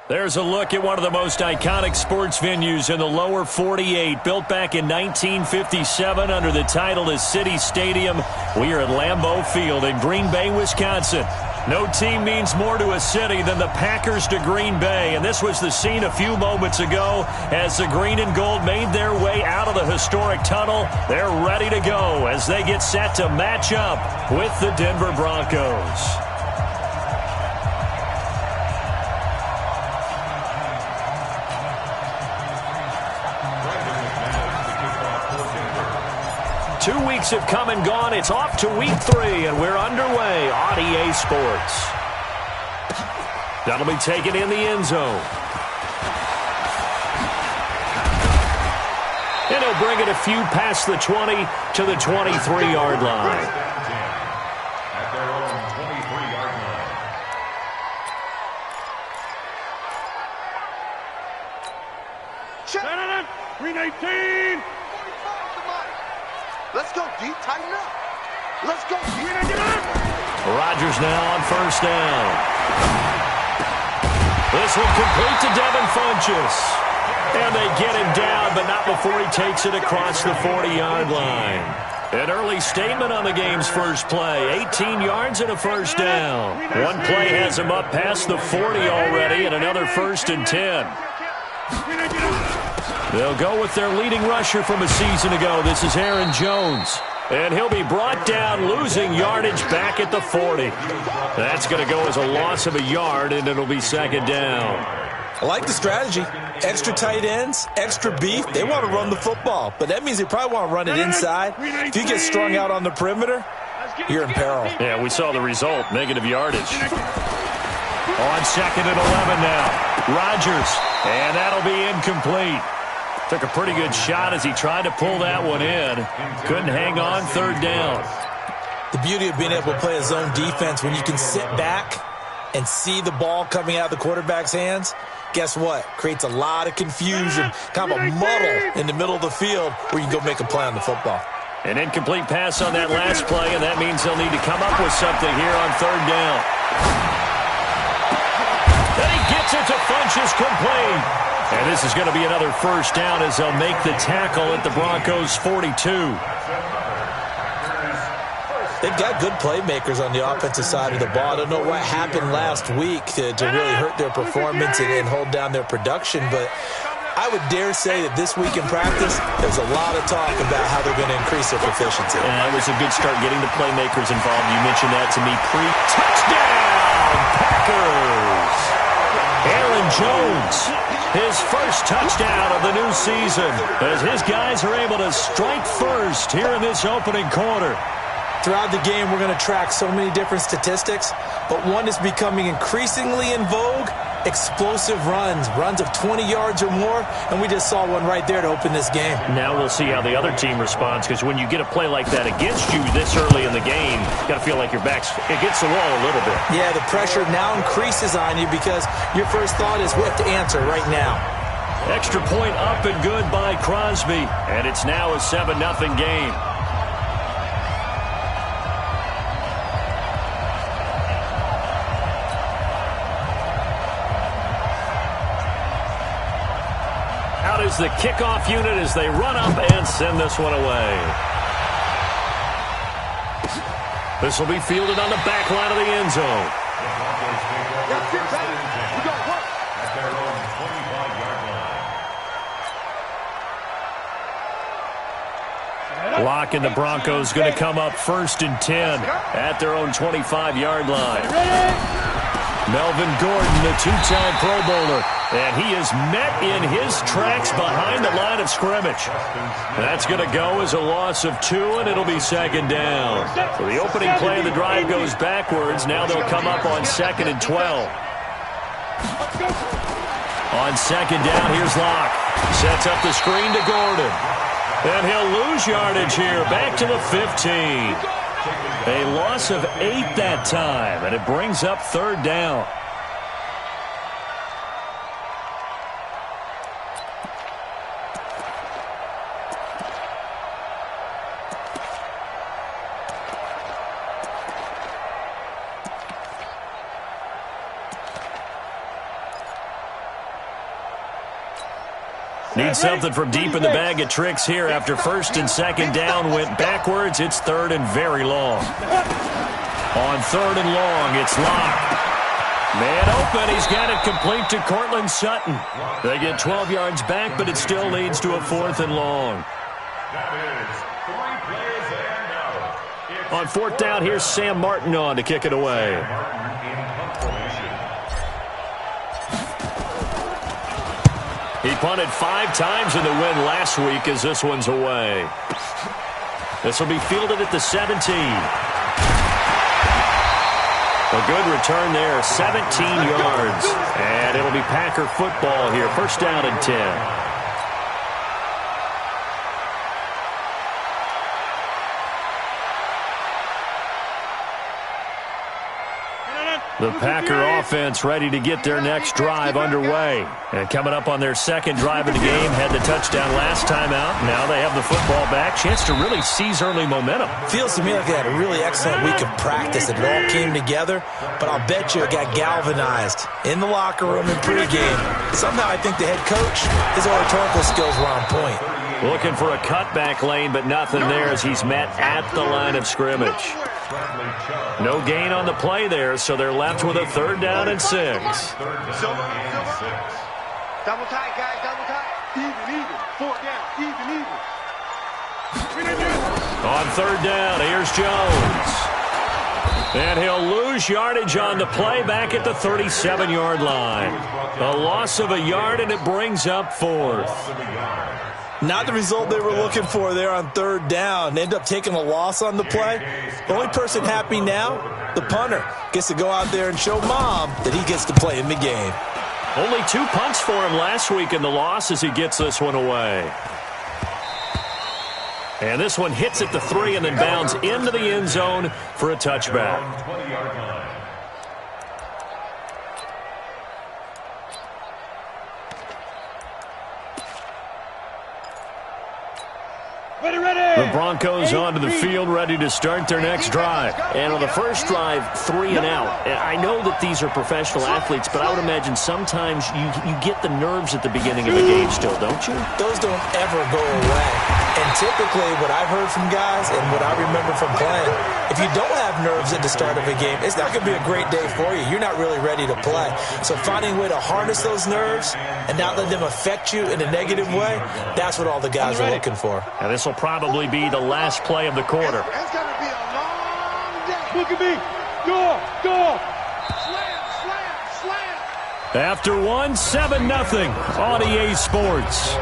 There's a look at one of the most iconic sports venues in the lower 48, built back in 1957 under the title of City Stadium. We are at Lambeau Field in Green Bay, Wisconsin. No team means more to a city than the Packers to Green Bay, and this was the scene a few moments ago as the green and gold made their way out of the historic tunnel. They're ready to go as they get set to match up with the Denver Broncos. Two weeks have come and gone. It's off to week 3, and we're underway on EA Sports. That'll be taken in the end zone. And he'll bring it a few past the 20 to the 23-yard line. At their own 23-yard line. Check. Green 18. Let's go, D. Tighten up. Let's go. Rodgers now on first down. This one complete to Devin Funchess. And they get him down, but not before he takes it across the 40-yard line. An early statement on the game's first play. 18 yards and a first down. One play has him up past the 40 already, and another 1st and 10. They'll go with their leading rusher from a season ago. This is Aaron Jones. And he'll be brought down, losing yardage back at the 40. That's going to go as a loss of a yard, and it'll be 2nd down. I like the strategy. Extra tight ends, extra beef. They want to run the football, but that means they probably want to run it inside. If you get strung out on the perimeter, you're in peril. Yeah, we saw the result, negative yardage. On 2nd and 11 now. Rodgers, and that'll be incomplete. Took a pretty good shot as he tried to pull that one in. Couldn't hang on, 3rd down. The beauty of being able to play a zone defense when you can sit back and see the ball coming out of the quarterback's hands, guess what? Creates a lot of confusion, kind of a muddle in the middle of the field where you can go make a play on the football. An incomplete pass on that last play, and that means they'll need to come up with something here on 3rd down. Then he gets it to Funchess complete. And this is going to be another 1st down as they'll make the tackle at the Broncos' 42. They've got good playmakers on the offensive side of the ball. I don't know what happened last week to really hurt their performance and hold down their production, but I would dare say that this week in practice, there's a lot of talk about how they're going to increase their proficiency. And that was a good start getting the playmakers involved. You mentioned that to me pre-touchdown, Packers. Aaron Jones, his first touchdown of the new season, as his guys are able to strike first here in this opening quarter. Throughout the game, we're going to track so many different statistics, but one is becoming increasingly in vogue: explosive runs of 20 yards or more, and we just saw one right there to open this game. Now we'll see how the other team responds, because when you get a play like that against you this early in the game, you got to feel like your back's against the wall a little bit. Yeah, the pressure now increases on you because your first thought is what to answer right now. Extra point up and good by Crosby, and it's now a 7-0 game. Is the kickoff unit as they run up and send this one away. This will be fielded on the back line of the end zone. Lock and the Broncos going to come up 1st and 10 at their own 25-yard line. Melvin Gordon, the 2-time Pro Bowler, and he is met in his tracks behind the line of scrimmage. That's going to go as a loss of 2, and it'll be 2nd down. So the opening play of the drive goes backwards. Now they'll come up on 2nd and 12. On 2nd down, here's Locke. Sets up the screen to Gordon. And he'll lose yardage here, back to the 15. A loss of 8 that time, and it brings up 3rd down. Need something from deep in the bag of tricks here after first and second down went backwards. It's third and very long. On third and long, it's Locke. Man open, he's got it complete to Cortland Sutton. They get 12 yards back, but it still leads to a fourth and long. On fourth down, here's Sam Martin on to kick it away. He punted 5 times in the win last week as this one's away. This will be fielded at the 17. A good return there, 17 yards. And it'll be Packer football here, first down and 10. The Packer offense ready to get their next drive underway. And coming up on their second drive of the game, had the touchdown last time out. Now they have the football back. Chance to really seize early momentum. Feels to me like they had a really excellent week of practice. It all came together, but I'll bet you it got galvanized in the locker room in pregame. Somehow I think the head coach, his oratorical skills were on point. Looking for a cutback lane, but nothing there as he's met at the line of scrimmage. No gain on the play there, so they're left with a third down and 6. Double tight, guys, double tight. Even. Fourth down, even. On third down, here's Jones. And he'll lose yardage on the play back at the 37-yard line. A loss of a yard, and it brings up fourth. Not the result they were looking for there on third down. They end up taking a loss on the play. The only person happy now, the punter, gets to go out there and show Mom that he gets to play in the game. Only 2 punts for him last week in the loss as he gets this one away. And this one hits at the 3 and then bounds into the end zone for a touchback. The Broncos onto the field, ready to start their next drive. And on the first drive, 3 and out. And I know that these are professional athletes, but I would imagine sometimes you get the nerves at the beginning of a game still, don't you? Those don't ever go away. And typically what I've heard from guys and what I remember from playing, if you don't have nerves at the start of a game, it's not going to be a great day for you. You're not really ready to play. So finding a way to harness those nerves and not let them affect you in a negative way, that's what all the guys are looking for. And this will probably be the last play of the quarter. It's going to be a long day. Look at me. Go. Slam. After 7-0 on EA Sports.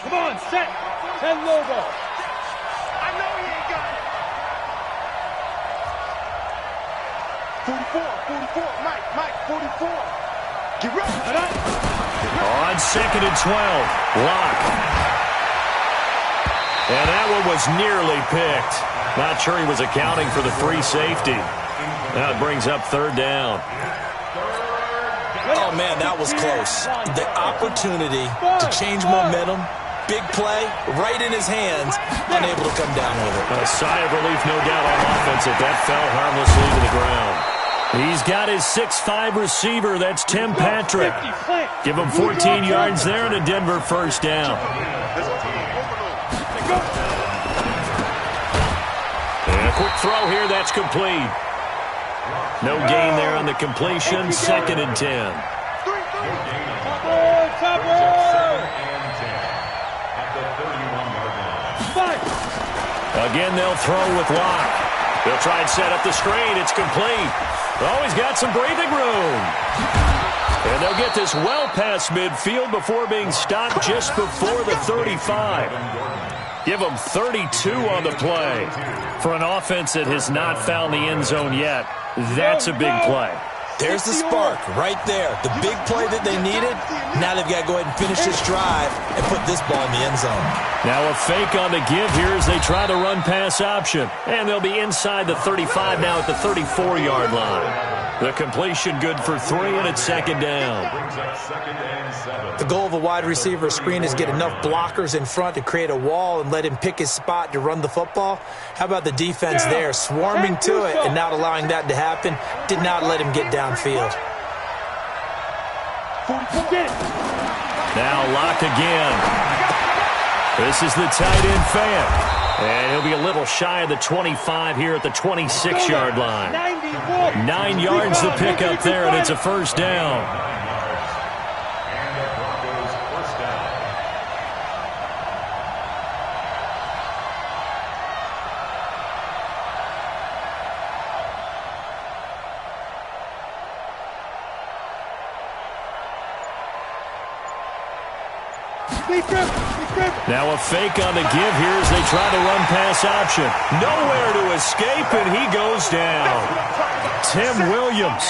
Come on, set. 10 logo. I know he ain't got it. 44. Mike, 44. Get ready. On 2nd and 12, Locke. And that one was nearly picked. Not sure he was accounting for the free safety. Now it brings up third down. Oh, man, that was close. The opportunity to change momentum, big play, right in his hands, unable to come down with it. A sigh of relief, no doubt, on offense if that fell harmlessly to the ground. He's got his 6'5" receiver. That's Tim Patrick. Give him 14 yards there and a Denver first down. And a quick throw here. That's complete. No gain there on the completion. 2nd and 10. Again, they'll throw with Locke. They'll try and set up the screen. It's complete. Oh, he's got some breathing room. And they'll get this well past midfield before being stopped just before the 35. Give them 32 on the play. For an offense that has not found the end zone yet, that's a big play. There's the spark right there. The big play that they needed. Now they've got to go ahead and finish this drive and put this ball in the end zone. Now a fake on the give here as they try the run-pass option. And they'll be inside the 35 now at the 34-yard line. The completion good for 3, and it's second down. Brings up 2nd and 7. The goal of a wide receiver screen is get enough blockers in front to create a wall and let him pick his spot to run the football. How about the defense there, swarming to it and not allowing that to happen? Did not let him get downfield. Now locked again. This is the tight end fan. And he'll be a little shy of the 25 here at the 26-yard line. 9 yards to pick up there, and it's a first down. And the Broncos first down. Now a fake on the give here as they try to run pass option. Nowhere to escape, and he goes down. Tim Williams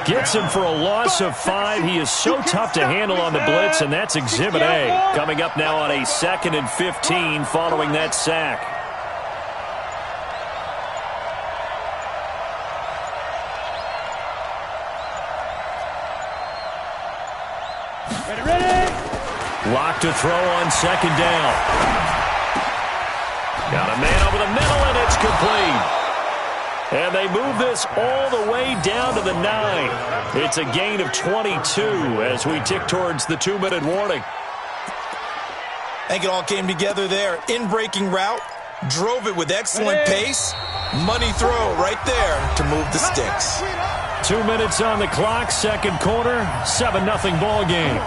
gets him for a loss of 5. He is so tough to handle on the blitz, and that's Exhibit A. Coming up now on a 2nd and 15 following that sack. Locked to throw on second down. Got a man over the middle, and it's complete. And they move this all the way down to the 9. It's a gain of 22 as we tick towards the 2-minute warning. I think it all came together there. In-breaking route, drove it with excellent pace. Money throw right there to move the sticks. 2 minutes on the clock, second quarter, 7-0 ball game.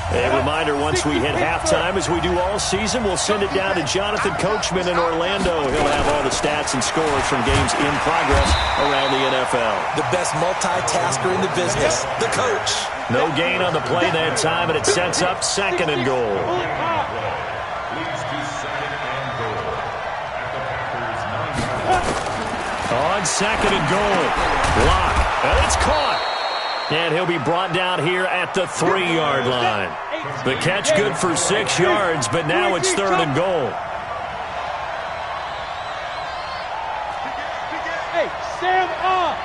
A reminder, once we hit halftime, as we do all season, we'll send it down to Jonathan Coachman in Orlando. He'll have all the stats and scores from games in progress around the NFL. The best multitasker in the business, the coach. No gain on the play that time, and it sets up 2nd and goal. Leads to 2nd and goal. At the Packers' 9-yard line. On 2nd and goal. Block. And it's caught. And he'll be brought down here at the 3-yard line. The catch good for 6 yards, but now it's 3rd and goal. Hey, Sam up.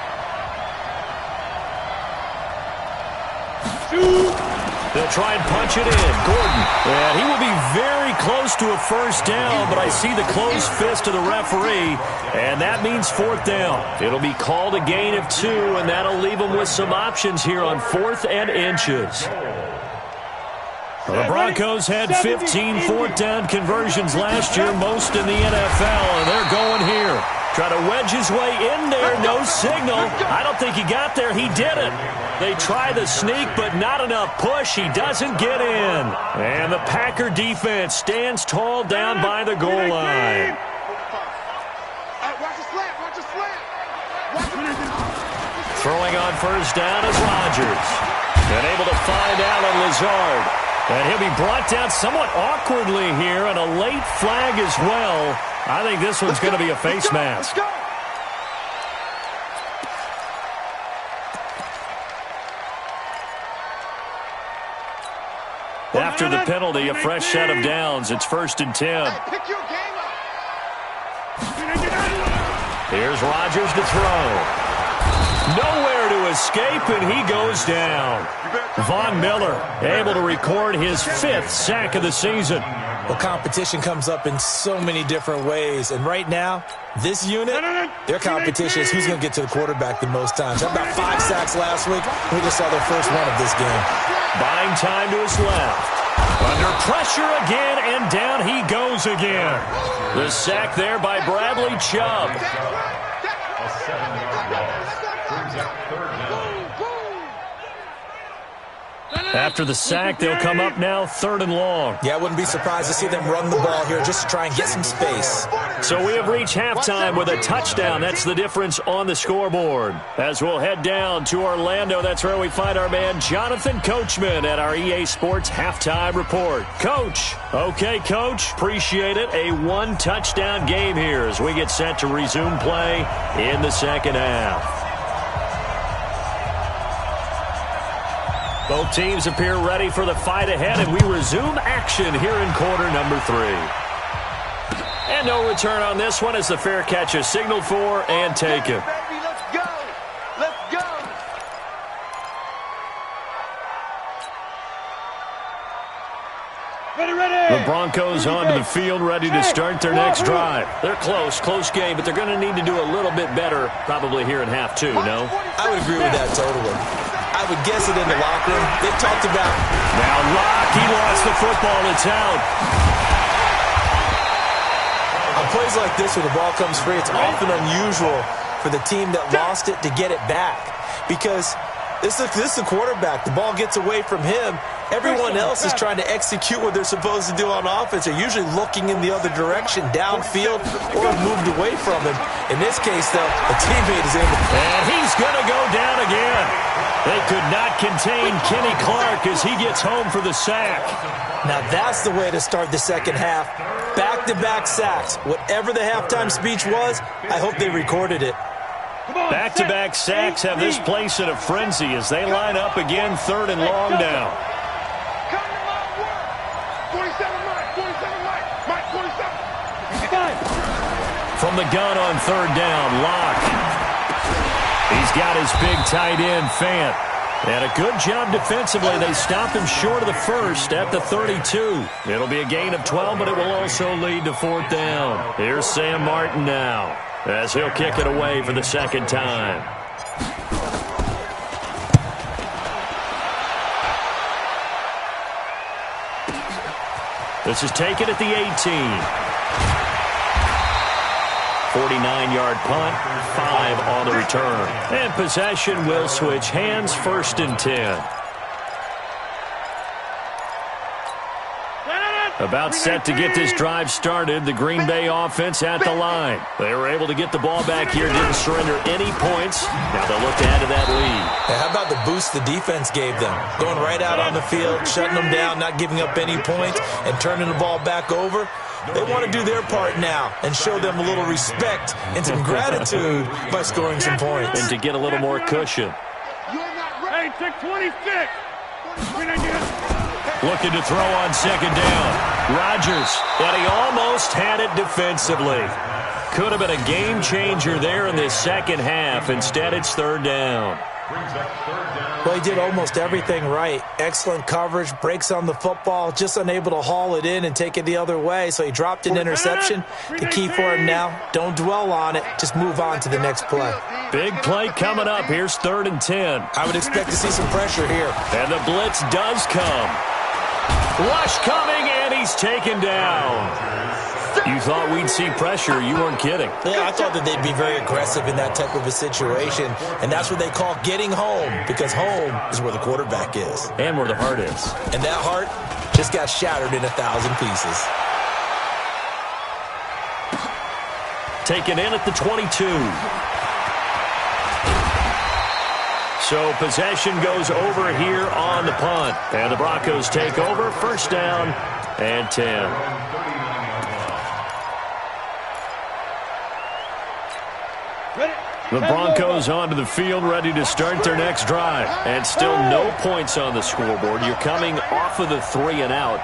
They'll try and punch it in. Gordon. And he will be very close to a first down, but I see the closed fist of the referee, and that means 4th down. It'll be called a gain of 2, and that'll leave them with some options here on 4th and inches. The Broncos had 15 4th down conversions last year, most in the NFL, and they're going here. Try to wedge his way in there, no signal. I don't think he got there. He didn't. They try the sneak, but not enough push. He doesn't get in. And the Packer defense stands tall down by the goal line. Throwing on first down is Rodgers. And able to find Allen Lazard. And he'll be brought down somewhat awkwardly here, and a late flag as well. I think this one's going to be a face mask. After the penalty, a fresh set of downs. It's 1st and 10. Here's Rodgers to throw. Nowhere to escape, and he goes down. Von Miller able to record his 5th sack of the season. Well, competition comes up in so many different ways, and right now, this unit, their competition is who's going to get to the quarterback the most times. They had about 5 sacks last week. We just saw their first one of this game. Buying time to his left. Under pressure again, and down he goes again. The sack there by Bradley Chubb. A 7-yard loss. Brings up 3rd down. After the sack, they'll come up now 3rd and long. Yeah, I wouldn't be surprised to see them run the ball here just to try and get some space. So we have reached halftime with a touchdown. That's the difference on the scoreboard. As we'll head down to Orlando, that's where we find our man Jonathan Coachman at our EA Sports Halftime Report. Coach. Okay, Coach. Appreciate it. A 1-touchdown game here as we get set to resume play in the second half. Both teams appear ready for the fight ahead, and we resume action here in quarter number 3. And no return on this one as the fair catch is signaled for and taken. Baby, let's go. Let's go. Ready. The Broncos onto the field, ready to start their next drive. They're close game, but they're going to need to do a little bit better probably here in half two, no? I would agree with that totally. I would guess it in the locker room. They talked about... Now Locke, he lost the football. It's out. On plays like this where the ball comes free, it's often unusual for the team that lost it to get it back. Because this is the quarterback. The ball gets away from him. Everyone else is trying to execute what they're supposed to do on offense. They're usually looking in the other direction, downfield, or moved away from him. In this case, though, a teammate is able to... And he's going to go down again. They could not contain Kenny Clark as he gets home for the sack. Now that's the way to start the second half. Back-to-back sacks. Whatever the halftime speech was, I hope they recorded it. Back-to-back sacks have this place in a frenzy as they line up again, third and long down. Come to my work. 47 Mike, 47. From the gun on third down, Locke. He's got his big tight end, Fant. And a good job defensively. They stop him short of the first at the 32. It'll be a gain of 12, but it will also lead to fourth down. Here's Sam Martin now as he'll kick it away for the second time. This is taken at the 18. 49-yard punt, 5 on the return. And possession will switch hands, first and 10. About set to get this drive started, the Green Bay offense at the line. They were able to get the ball back here, didn't surrender any points. Now they'll look to add to that lead. Hey, how about the boost the defense gave them? Going right out on the field, shutting them down, not giving up any points, and turning the ball back over. They want to do their part now and show them a little respect and some gratitude by scoring some points. And to get a little more cushion. Hey, 626. Looking to throw on second down. Rodgers, but he almost had it defensively. Could have been a game changer there in this second half. Instead, it's third down. Well, he did almost everything right. Excellent coverage, breaks on the football, just unable to haul it in and take it the other way. So he dropped an interception. The key for him now, don't dwell on it. Just move on to the next play. Big play coming up. Here's third and 10. I would expect to see some pressure here. And the blitz does come. Rush coming, and he's taken down. You thought we'd see pressure. You weren't kidding. Yeah, I thought that they'd be very aggressive in that type of a situation, and that's what they call getting home, because home is where the quarterback is. And where the heart is. And that heart just got shattered in 1,000 pieces. Taken in at the 22. So possession goes over here on the punt. And the Broncos take over, first down and 10. The Broncos onto the field, ready to start their next drive. And still no points on the scoreboard. You're coming off of the 3 and out.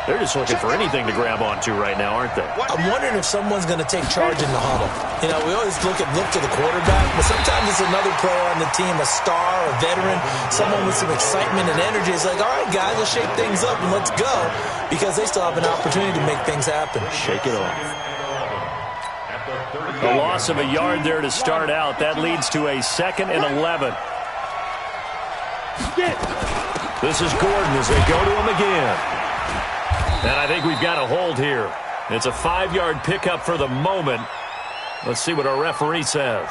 They're just looking for anything to grab onto right now, aren't they? I'm wondering if someone's going to take charge in the huddle. You know, we always look to the quarterback, but sometimes it's another player on the team, a star, a veteran, someone with some excitement and energy. It's like, all right, guys, let's shake things up and let's go, because they still have an opportunity to make things happen. Shake it off. A loss of a yard there to start out. That leads to a 2nd and 11. This is Gordon as they go to him again. And I think we've got a hold here. It's a 5-yard pickup for the moment. Let's see what our referee says.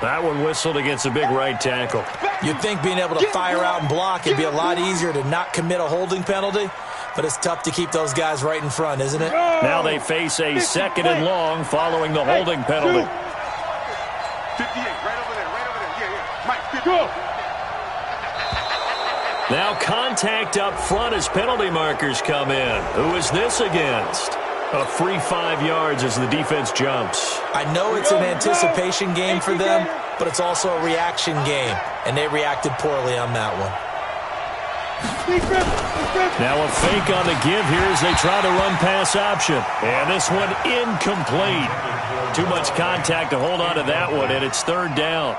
That one whistled against a big right tackle. You'd think being able to fire out and block, it'd be a lot easier to not commit a holding penalty. But it's tough to keep those guys right in front, isn't it? Now they face a 2nd and long following the holding penalty. 58, right over there, Yeah. Mike, 50. Go. Now contact up front as penalty markers come in. Who is this against? A free 5 yards as the defense jumps. I know it's an anticipation game for them, but it's also a reaction game, and they reacted poorly on that one. Now a fake on the give here as they try to run pass option. And this one incomplete. Too much contact to hold on to that one, and it's third down.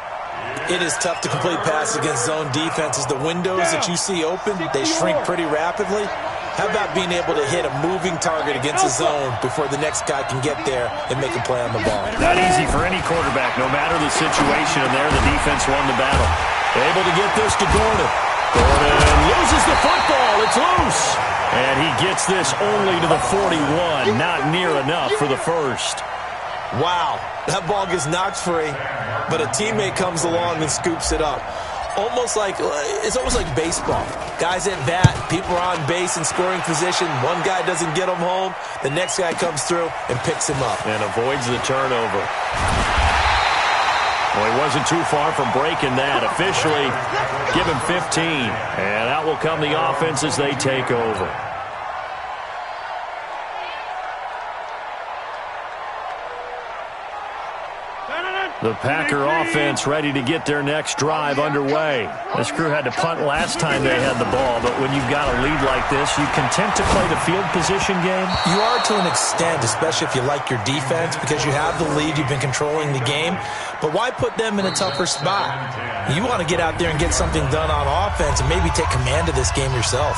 It is tough to complete passes against zone defenses. The windows that you see open, they shrink pretty rapidly. How about being able to hit a moving target against a zone before the next guy can get there and make a play on the ball? Not easy for any quarterback, no matter the situation, and there the defense won the battle. Able to get this to Gordon. Gordon loses the football. It's loose. And he gets this only to the 41. Not near enough for the first. Wow, that ball gets knocked free, but a teammate comes along and scoops it up. It's almost like baseball. Guys at bat, people are on base in scoring position. One guy doesn't get him home. The next guy comes through and picks him up. And avoids the turnover. Well, he wasn't too far from breaking that. Officially, give him 15. And out will come the offense as they take over. The Packer offense ready to get their next drive underway. This crew had to punt last time they had the ball, but when you've got a lead like this, you content to play the field position game? You are to an extent, especially if you like your defense, because you have the lead, you've been controlling the game. But why put them in a tougher spot? You want to get out there and get something done on offense and maybe take command of this game yourself.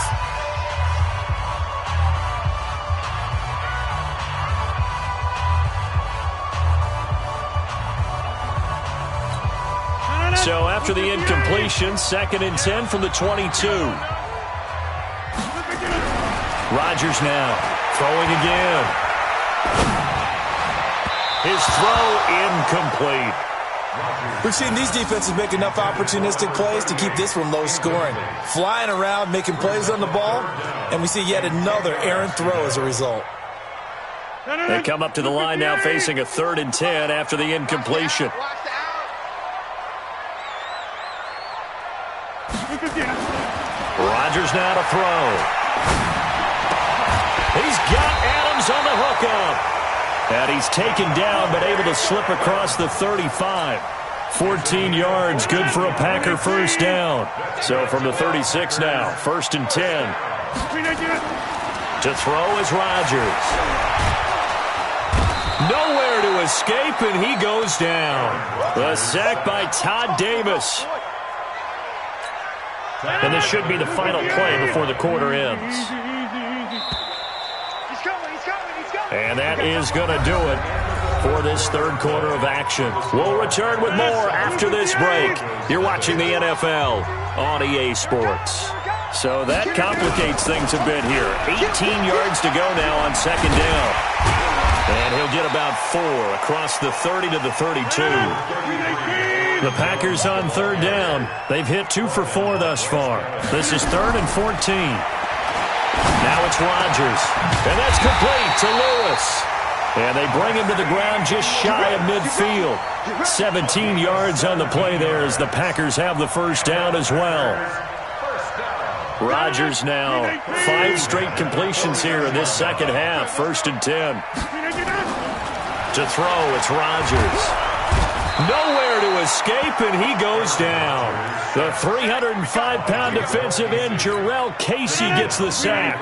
So after the incompletion, 2nd and 10 from the 22. Rodgers now throwing again. His throw incomplete. We've seen these defenses make enough opportunistic plays to keep this one low scoring. Flying around, making plays on the ball, and we see yet another errant throw as a result. They come up to the line now facing a 3rd and 10 after the incompletion. Rodgers now to throw. He's got Adams on the hookup. And he's taken down but able to slip across the 35. 14 yards, good for a Packer first down. So from the 36 now, 1st and 10. To throw is Rodgers. Nowhere to escape, and he goes down. The sack by Todd Davis. And this should be the final play before the quarter ends. And that is going to do it for this 3rd quarter of action. We'll return with more after this break. You're watching the NFL on EA Sports. So that complicates things a bit here. 18 yards to go now on 2nd down. And he'll get about 4 across the 30 to the 32. The Packers on 3rd down. They've hit 2 for 4 thus far. This is 3rd and 14. Now it's Rodgers. And that's complete to Lewis. And they bring him to the ground just shy of midfield. 17 yards on the play there as the Packers have the first down as well. Rodgers now 5 straight completions here in this second half. 1st and 10. To throw, it's Rodgers. Nowhere to escape, and he goes down. The 305-pound defensive end, Jarrell Casey, gets the sack.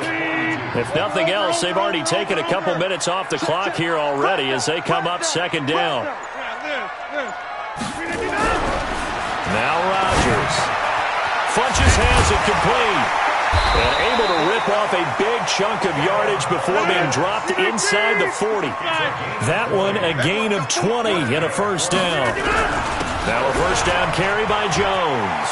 If nothing else, they've already taken a couple minutes off the clock here already as they come up 2nd down. Now Rodgers. Funches has it complete. And able to rip off a big chunk of yardage before being dropped inside the 40. That one a gain of 20 and a first down. Now a first down carry by Jones.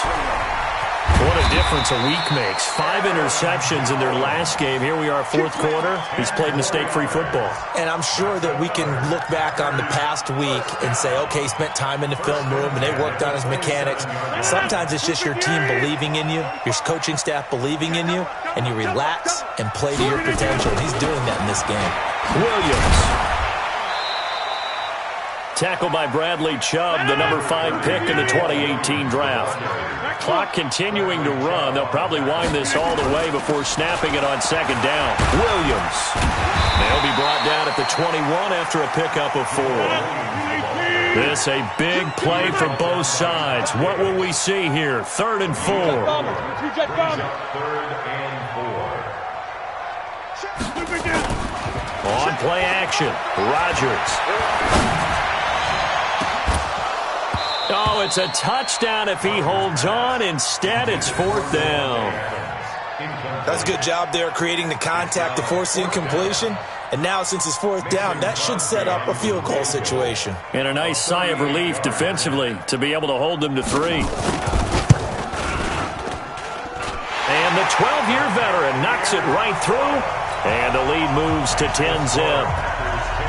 What a difference a week makes. 5 interceptions in their last game. Here we are, 4th quarter. He's played mistake-free football. And I'm sure that we can look back on the past week and say, okay, he spent time in the film room and they worked on his mechanics. Sometimes it's just your team believing in you, your coaching staff believing in you, and you relax and play to your potential. And he's doing that in this game. Williams. Tackled by Bradley Chubb, the number 5 pick in the 2018 draft. Clock continuing to run. They'll probably wind this all the way before snapping it on 2nd down. Williams. They'll be brought down at the the 21 after a pickup of 4. This a big play for both sides. What will we see here? 3rd and 4. Third and 4. On play action, Rodgers. Oh, it's a touchdown if he holds on. Instead, it's 4th down. That's a good job there creating the contact to force the incompletion. And now, since it's 4th down, that should set up a field goal situation. And a nice sigh of relief defensively to be able to hold them to 3. And the 12-year veteran knocks it right through. And the lead moves to 10-zip.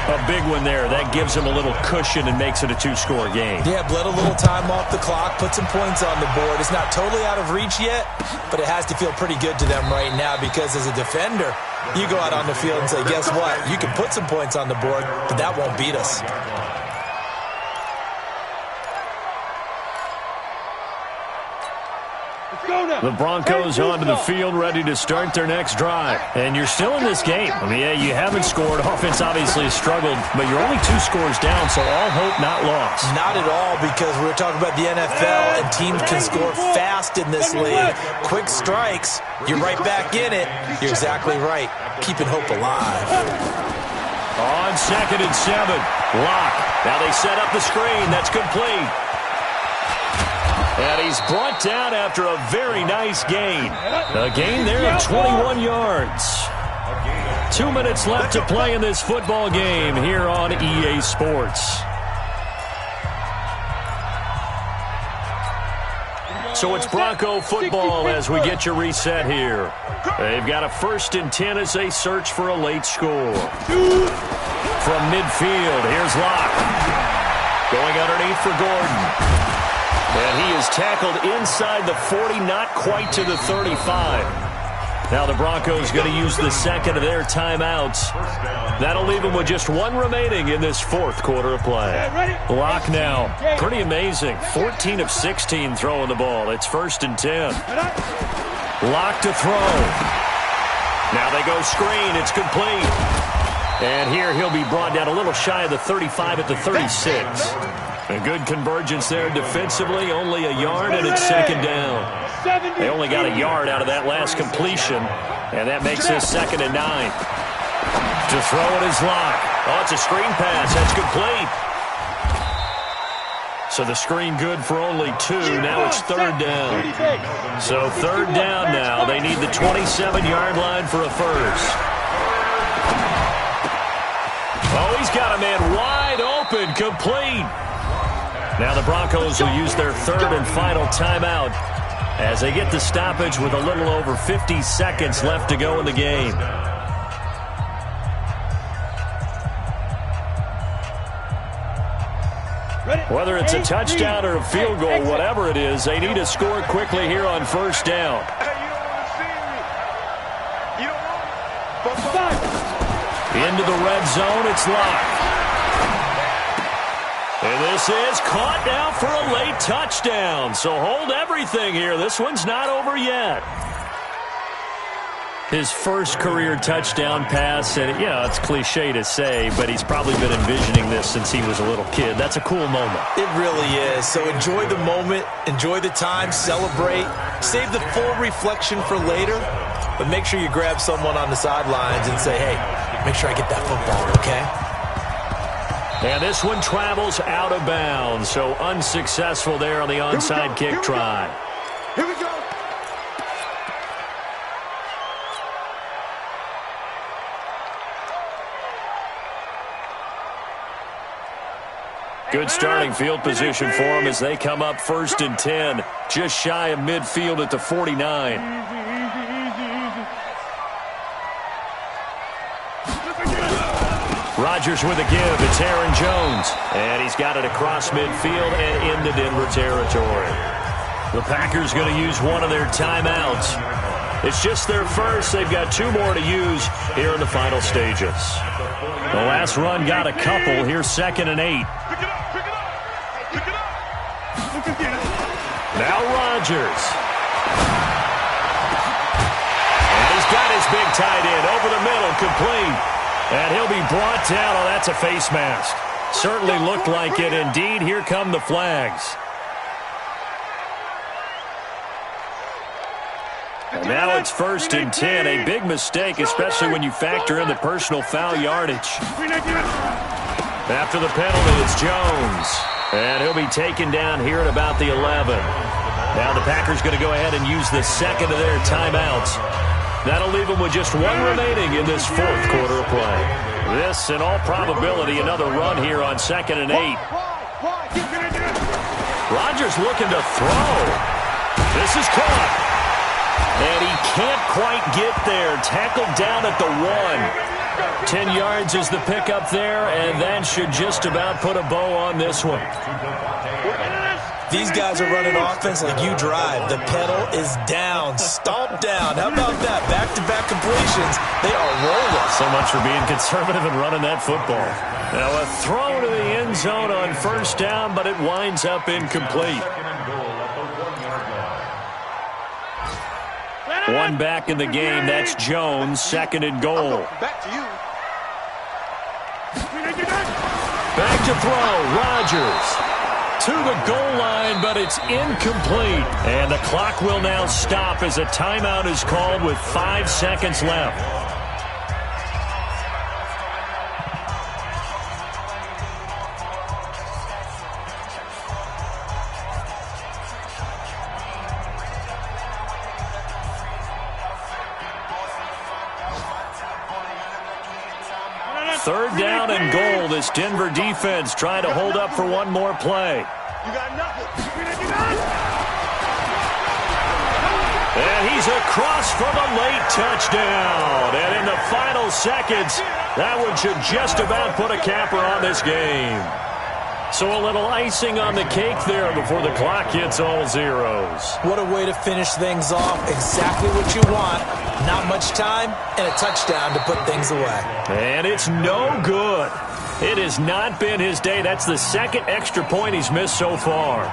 A big one there. That gives him a little cushion and makes it a 2-score game. Yeah, bled a little time off the clock, put some points on the board. It's not totally out of reach yet, but it has to feel pretty good to them right now because as a defender, you go out on the field and say, guess what? You can put some points on the board, but that won't beat us. The Broncos onto the field, ready to start their next drive. And you're still in this game. I mean, yeah, you haven't scored. Offense obviously has struggled, but you're only 2 scores down, so all hope not lost. Not at all, because we were talking about the NFL, and teams can score fast in this league. Quick strikes, you're right back in it. You're exactly right. Keeping hope alive. On 2nd and 7, Locke. Now they set up the screen. That's complete. And he's brought down after a very nice gain. A gain there of 21 yards. 2 minutes left to play in this football game here on EA Sports. So it's Bronco football as we get your reset here. They've got a 1st and 10 as they search for a late score. From midfield, here's Locke. Going underneath for Gordon. And he is tackled inside the 40, not quite to the 35. Now the Broncos going to use the 2nd of their timeouts. That'll leave them with just 1 remaining in this 4th quarter of play. Locke now, pretty amazing. 14 of 16 throwing the ball. It's 1st and 10. Locke to throw. Now they go screen. It's complete. And here he'll be brought down a little shy of the 35 at the 36. A good convergence there defensively, only a yard, and it's 2nd down. They only got a yard out of that last completion, and that makes this 2nd and 9. To throw it is Locke. Oh, it's a screen pass. That's complete. So the screen good for only 2. Now it's 3rd down. So 3rd down now. They need the 27-yard line for a first. Oh, he's got a man wide open, complete. Now the Broncos will use their 3rd and final timeout as they get the stoppage with a little over 50 seconds left to go in the game. Whether it's a touchdown or a field goal, whatever it is, they need to score quickly here on 1st down. Into the red zone, it's Locke. And this is caught now for a late touchdown. So hold everything here. This one's not over yet. His first career touchdown pass, and it's cliche to say, but he's probably been envisioning this since he was a little kid. That's a cool moment. It really is. So enjoy the moment, enjoy the time, celebrate, save the full reflection for later, but make sure you grab someone on the sidelines and say, hey, make sure I get that football, okay? And this one travels out of bounds, so unsuccessful there on the onside kick try. Here we go. Good starting field position for them as they come up 1st and 10, just shy of midfield at the 49. Rodgers with a give. It's Aaron Jones. And he's got it across midfield and into Denver territory. The Packers going to use one of their timeouts. It's just their first. They've got 2 more to use here in the final stages. The last run got a couple. Here's 2nd and 8. Now Rodgers. And he's got his big tight end over the middle, complete. And he'll be brought down. Oh, that's a face mask. Certainly looked like it. Indeed, here come the flags. And now it's 1st and 10. A big mistake, especially when you factor in the personal foul yardage. After the penalty, it's Jones. And he'll be taken down here at about the 11. Now the Packers going to go ahead and use the second of their timeouts. That'll leave them with just one remaining in this 4th quarter of play. This, in all probability, another run here on 2nd and 8. Rodgers looking to throw. This is caught. And he can't quite get there. Tackled down at the 1. 10 yards is the pickup there, and that should just about put a bow on this one. These guys are running offense like you drive. The pedal is down, stomped down. How about that? Back-to-back completions. They are rolling. So much for being conservative and running that football. Now a throw to the end zone on 1st down, but it winds up incomplete. One back in the game. That's Jones. 2nd and goal. Back to you. Back to throw. Rodgers to the goal line, but it's incomplete. And the clock will now stop as a timeout is called with 5 seconds left. Third down and goal. This Denver defense trying to hold up for one more play. You got nothing. And he's across for the late touchdown. And in the final seconds, that one should just about put a capper on this game. So a little icing on the cake there before the clock hits all zeros. What a way to finish things off. Exactly what you want. Not much time and a touchdown to put things away. And it's no good. It has not been his day. That's the 2nd extra point he's missed so far.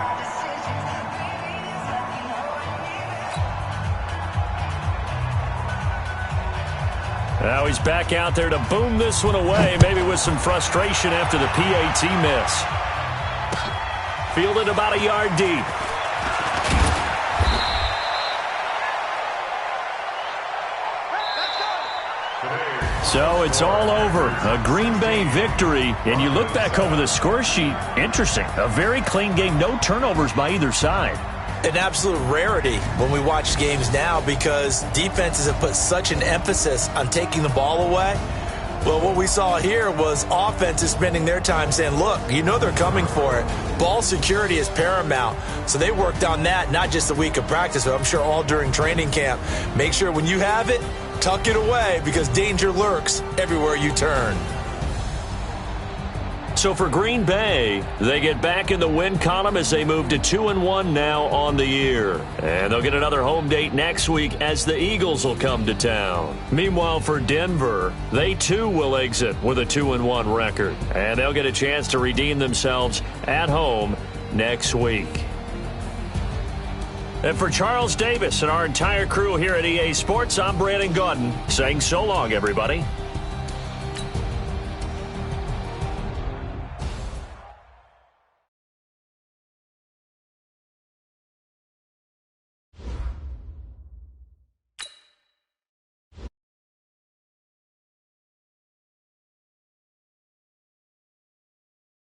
Now he's back out there to boom this one away, maybe with some frustration after the PAT miss. Fielded about a yard deep. So it's all over. A Green Bay victory. And you look back over the score sheet. Interesting. A very clean game. No turnovers by either side. An absolute rarity when we watch games now because defenses have put such an emphasis on taking the ball away. Well, what we saw here was offenses spending their time saying, look, you know they're coming for it. Ball security is paramount. So they worked on that, not just a week of practice, but I'm sure all during training camp. Make sure when you have it, tuck it away because danger lurks everywhere you turn. So for Green Bay, they get back in the win column as they move to 2-1 now on the year. And they'll get another home date next week as the Eagles will come to town. Meanwhile, for Denver, they too will exit with a 2-1 record. And they'll get a chance to redeem themselves at home next week. And for Charles Davis and our entire crew here at EA Sports, I'm Brandon Gaudin saying so long, everybody.